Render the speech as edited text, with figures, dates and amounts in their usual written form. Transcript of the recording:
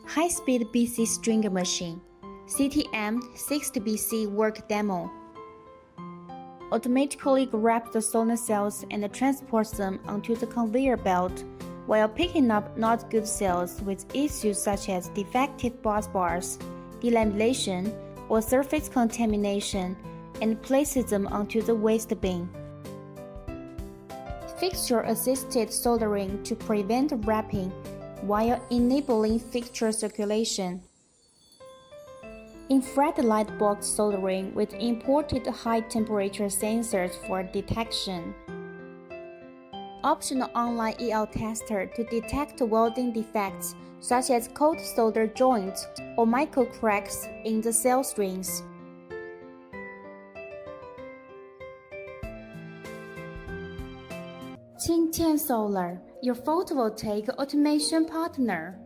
High-speed BC stringer machine, CTM-60BC work demo. Automatically grabs the stolen cells and transports them onto the conveyor belt while picking up not good cells with issues such as defective busbars, delamination, or surface contamination, and places them onto the waste bin. Fixture-assisted soldering to prevent wrapping while enabling fixture circulation. Infrared light box soldering with imported high-temperature sensors for detection. Optional online EL tester to detect welding defects such as cold solder joints or micro cracks in the cell strings. ChinTiyan Solar, your photovoltaic automation partner.